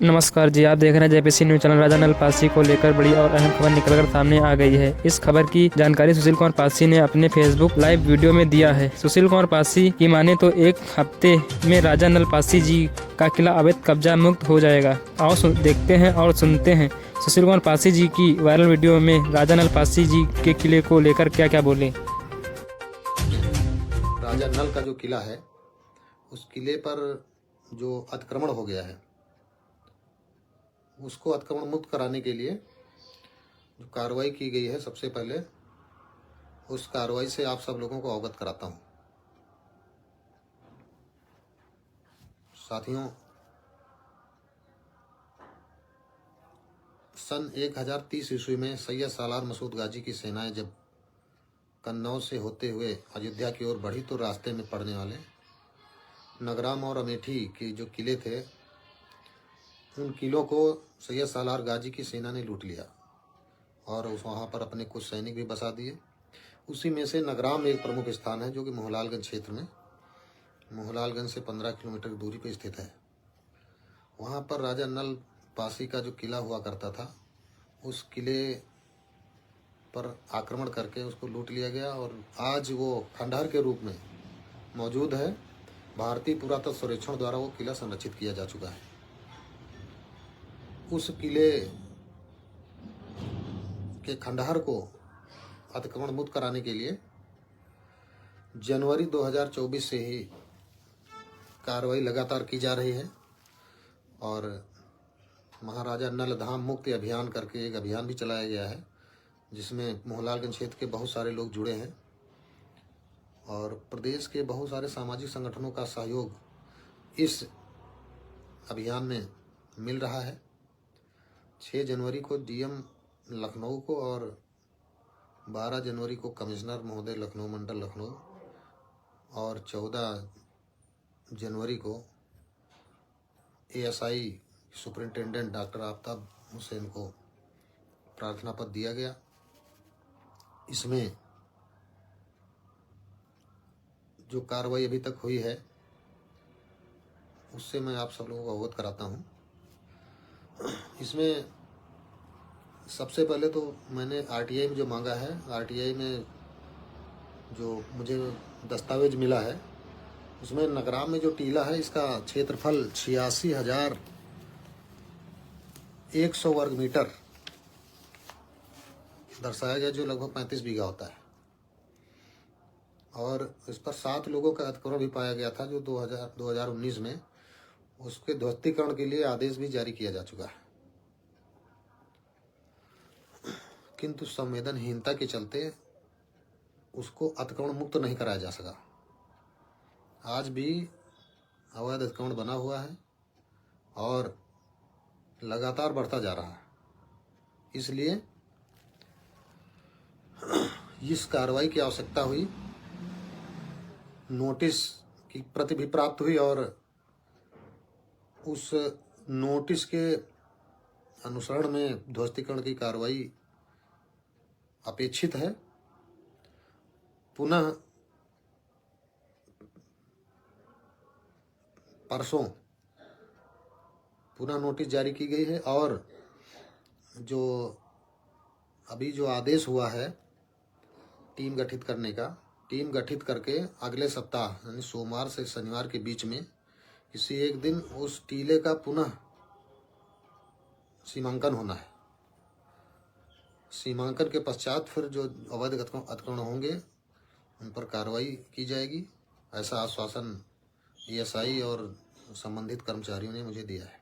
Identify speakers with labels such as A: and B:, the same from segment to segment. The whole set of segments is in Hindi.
A: नमस्कार जी, आप देख रहे हैं जेपीसी न्यूज चैनल। राजा नल पासी को लेकर बड़ी और अहम खबर निकलकर सामने आ गई है। इस खबर की जानकारी सुशील कुमार पासी ने अपने फेसबुक लाइव वीडियो में दिया है। सुशील कुमार पासी की माने तो एक हफ्ते में राजा नल पासी जी का किला अवैध कब्जा मुक्त हो जाएगा। आओ देखते हैं और सुनते हैं सुशील कुमार पासी जी की वायरल वीडियो में राजा नल पासी जी के किले को लेकर क्या क्या बोले।
B: राजा नल का जो किला है, उस किले पर जो अतिक्रमण हो गया है, उसको अतिक्रमण मुक्त कराने के लिए जो कार्रवाई की गई है, सबसे पहले उस कार्रवाई से आप सब लोगों को अवगत कराता हूं। साथियों, सन 1030 ईस्वी में सैयद सालार मसूद गाजी की सेनाएं जब कन्नौज से होते हुए अयोध्या की ओर बढ़ी तो रास्ते में पड़ने वाले नगराम और अमेठी के जो किले थे, उन किलों को सैयद सालार गाजी की सेना ने लूट लिया और वहाँ पर अपने कुछ सैनिक भी बसा दिए। उसी में से नगराम एक प्रमुख स्थान है जो कि मोहलालगंज क्षेत्र में, मोहलालगंज से 15 किलोमीटर की दूरी पर स्थित है। वहाँ पर राजा नल पासी का जो किला हुआ करता था, उस किले पर आक्रमण करके उसको लूट लिया गया और आज वो खंडहर के रूप में मौजूद है। भारतीय पुरातत्व सर्वेक्षण द्वारा वो किला संरक्षित किया जा चुका है। उस किले के खंडहर को अतिक्रमण मुक्त कराने के लिए जनवरी 2024 से ही कार्रवाई लगातार की जा रही है और महाराजा नल धाम मुक्ति अभियान करके एक अभियान भी चलाया गया है, जिसमें मोहलालगंज क्षेत्र के बहुत सारे लोग जुड़े हैं और प्रदेश के बहुत सारे सामाजिक संगठनों का सहयोग इस अभियान में मिल रहा है। 6 जनवरी को डीएम लखनऊ को और 12 जनवरी को कमिश्नर महोदय लखनऊ मंडल लखनऊ और 14 जनवरी को ASI superintendent doctor Aftab Hussain को प्रार्थना पत्र दिया गया। इसमें जो कार्रवाई अभी तक हुई है, उससे मैं आप सब लोगों को अवगत कराता हूँ। इसमें सबसे पहले तो मैंने आरटीआई में जो मांगा है, आरटीआई में जो मुझे दस्तावेज मिला है, उसमें नगराम में जो टीला है, इसका क्षेत्रफल 86,100 वर्ग मीटर दर्शाया गया, जो लगभग 35 बीघा होता है और इस पर 7 लोगों का अतिक्रमण भी पाया गया था, जो 2019 में उसके ध्वस्तीकरण के लिए आदेश भी जारी किया जा चुका है, किंतु संवेदनहीनता के चलते उसको अतिक्रमण मुक्त नहीं कराया जा सका। आज भी अवैध अतिक्रमण बना हुआ है और लगातार बढ़ता जा रहा है। इसलिए इस कार्रवाई की आवश्यकता हुई, नोटिस की प्रति भी प्राप्त हुई और उस नोटिस के अनुसरण में ध्वस्तीकरण की कार्रवाई अपेक्षित है। पुनः परसों पुनः नोटिस जारी की गई है और जो अभी जो आदेश हुआ है टीम गठित करने का, टीम गठित करके अगले सप्ताह यानी सोमवार से शनिवार के बीच में किसी एक दिन उस टीले का पुनः सीमांकन होना है। सीमांकन के पश्चात फिर जो अवैध अतिक्रमण होंगे उन पर कार्रवाई की जाएगी, ऐसा आश्वासन एएसआई और संबंधित कर्मचारियों ने मुझे दिया है।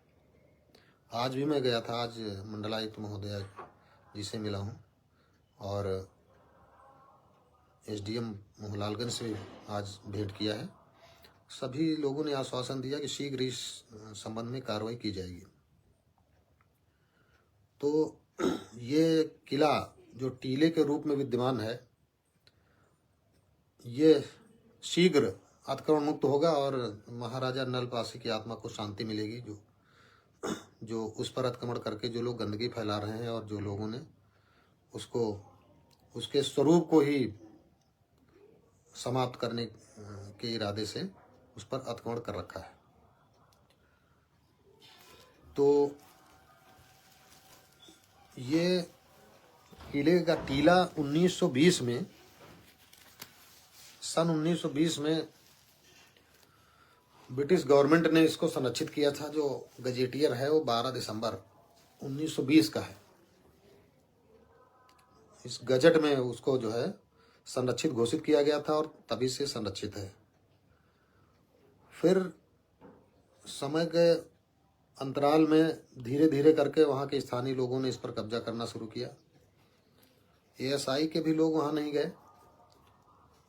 B: आज भी मैं गया था, आज मंडलायुक्त महोदय जी से मिला हूँ और एसडीएम मोहलालगंज से आज भेंट किया है। सभी लोगों ने आश्वासन दिया कि शीघ्र इस संबंध में कार्रवाई की जाएगी। तो ये किला जो टीले के रूप में विद्यमान है, ये शीघ्र अतिक्रमण मुक्त होगा और महाराजा नल पासी की आत्मा को शांति मिलेगी, जो उस पर अतिक्रमण करके जो लोग गंदगी फैला रहे हैं और जो लोगों ने उसको उसके स्वरूप को ही समाप्त करने के इरादे से उस पर अतिक्रमण कर रखा है। तो ये किले का टीला 1920 में, सन 1920 में ब्रिटिश गवर्नमेंट ने इसको संरक्षित किया था। जो गजेटियर है वो 12 दिसंबर 1920 का है। इस गजट में उसको जो है संरक्षित घोषित किया गया था और तभी से संरक्षित है। फिर समय के अंतराल में धीरे धीरे करके वहाँ के स्थानीय लोगों ने इस पर कब्जा करना शुरू किया। एएसआई के भी लोग वहाँ नहीं गए।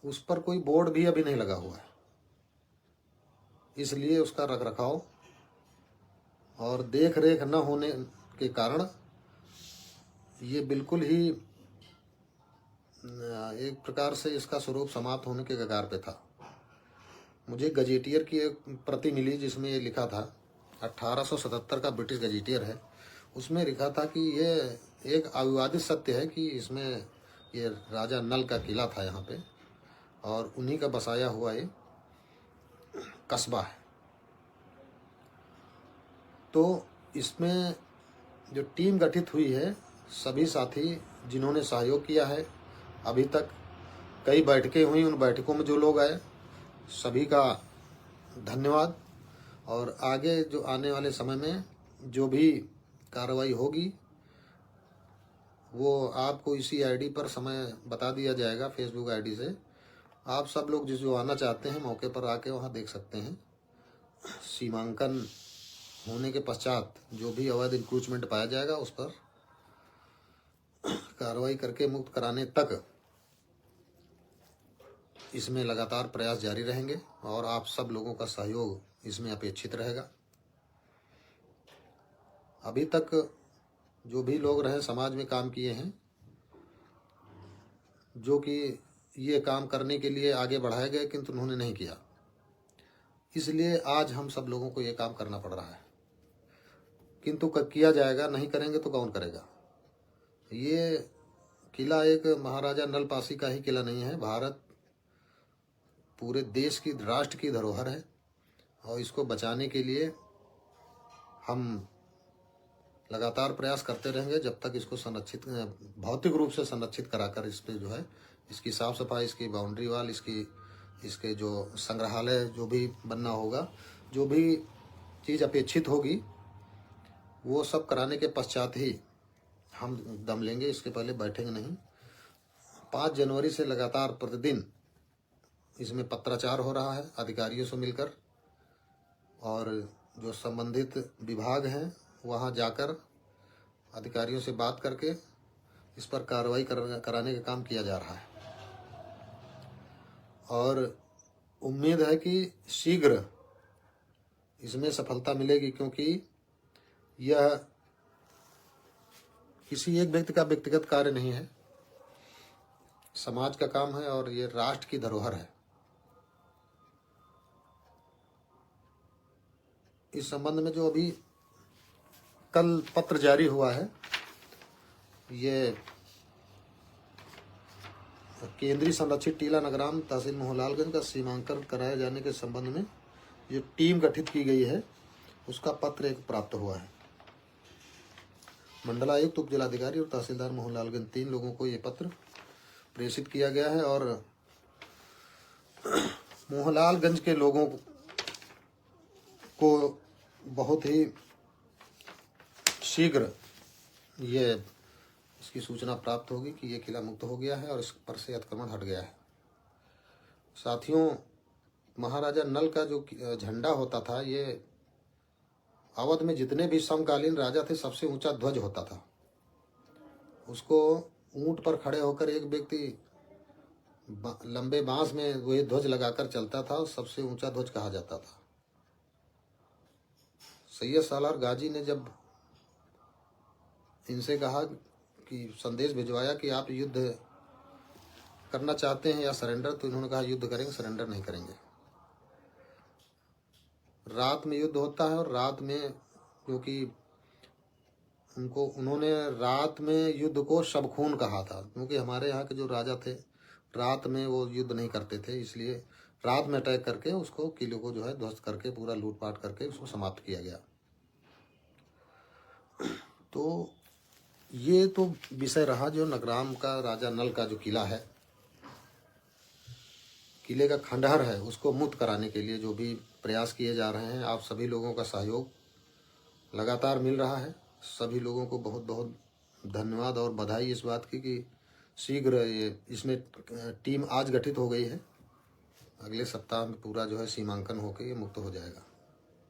B: उस पर कोई बोर्ड भी अभी नहीं लगा हुआ है, इसलिए उसका रखरखाव और देख रेख न होने के कारण ये बिल्कुल ही एक प्रकार से इसका स्वरूप समाप्त होने के कगार पे था। मुझे गजेटियर की एक प्रति मिली जिसमें ये लिखा था, 1877 का ब्रिटिश गजेटियर है। उसमें लिखा था कि ये एक अविवादित सत्य है कि इसमें ये राजा नल का किला था यहाँ पे और उन्हीं का बसाया हुआ ये कस्बा है। तो इसमें जो टीम गठित हुई है, सभी साथी जिन्होंने सहयोग किया है, अभी तक कई बैठकें हुई, उन बैठकों में जो लोग आए सभी का धन्यवाद। और आगे जो आने वाले समय में जो भी कार्रवाई होगी वो आपको इसी आईडी पर समय बता दिया जाएगा, फेसबुक आईडी से। आप सब लोग जो आना चाहते हैं मौके पर आके वहाँ देख सकते हैं। सीमांकन होने के पश्चात जो भी अवैध इंक्रोचमेंट पाया जाएगा उस पर कार्रवाई करके मुक्त कराने तक इसमें लगातार प्रयास जारी रहेंगे और आप सब लोगों का सहयोग इसमें अपेक्षित रहेगा। अभी तक जो भी लोग रहे समाज में काम किए हैं, जो कि ये काम करने के लिए आगे बढ़ाए गए किंतु उन्होंने नहीं किया, इसलिए आज हम सब लोगों को ये काम करना पड़ रहा है। किंतु किया जाएगा, नहीं करेंगे तो कौन करेगा। ये किला एक महाराजा नलपासी का ही किला नहीं है, भारत पूरे देश की, राष्ट्र की धरोहर है और इसको बचाने के लिए हम लगातार प्रयास करते रहेंगे जब तक इसको संरक्षित, भौतिक रूप से संरक्षित कराकर इस पे जो है इसकी साफ सफाई, इसकी बाउंड्री वाल, इसके जो संग्रहालय जो भी बनना होगा, जो भी चीज़ अपेक्षित होगी वो सब कराने के पश्चात ही हम दम लेंगे। इसके पहले बैठेंगे नहीं। 5 जनवरी से लगातार प्रतिदिन इसमें पत्राचार हो रहा है अधिकारियों से मिलकर, और जो संबंधित विभाग हैं वहाँ जाकर अधिकारियों से बात करके इस पर कार्रवाई कराने का काम किया जा रहा है। और उम्मीद है कि शीघ्र इसमें सफलता मिलेगी, क्योंकि यह किसी एक व्यक्ति का व्यक्तिगत कार्य नहीं है, समाज का काम है और ये राष्ट्र की धरोहर है। इस संबंध में जो अभी कल पत्र जारी हुआ है, ये केंद्रीय संरक्षित टीला नगराम तहसील मोहनलालगंज का सीमांकन कराए जाने के संबंध में जो टीम गठित की गई है उसका पत्र एक प्राप्त हुआ है। मंडलायुक्त, उप जिलाधिकारी और तहसीलदार मोहनलालगंज 3 लोगों को ये पत्र प्रेषित किया गया है और मोहनलालगंज के लोगों को बहुत ही शीघ्र ये इसकी सूचना प्राप्त होगी कि ये किला मुक्त हो गया है और इस पर से अतिक्रमण हट गया है। साथियों, महाराजा नल का जो झंडा होता था, ये अवध में जितने भी समकालीन राजा थे सबसे ऊंचा ध्वज होता था। उसको ऊंट पर खड़े होकर एक व्यक्ति लंबे बांस में वही ध्वज लगाकर चलता था और सबसे ऊंचा ध्वज कहा जाता था। सैयद सालार गाजी ने जब इनसे कहा कि संदेश भिजवाया कि आप युद्ध करना चाहते हैं या सरेंडर, तो इन्होंने कहा युद्ध करेंगे, सरेंडर नहीं करेंगे। रात में युद्ध होता है और रात में, क्योंकि उन्होंने रात में युद्ध को शबखून कहा था, क्योंकि हमारे यहाँ के जो राजा थे रात में वो युद्ध नहीं करते थे, इसलिए रात में अटैक करके उसको किले को जो है ध्वस्त करके पूरा लूटपाट करके उसको समाप्त किया गया। तो ये तो विषय रहा जो नगराम का राजा नल का जो किला है, किले का खंडहर है, उसको मुक्त कराने के लिए जो भी प्रयास किए जा रहे हैं, आप सभी लोगों का सहयोग लगातार मिल रहा है। सभी लोगों को बहुत बहुत धन्यवाद और बधाई इस बात की कि शीघ्र ये इसमें टीम आज गठित हो गई है। अगले सप्ताह में पूरा जो है सीमांकन होकर ये मुक्त हो जाएगा।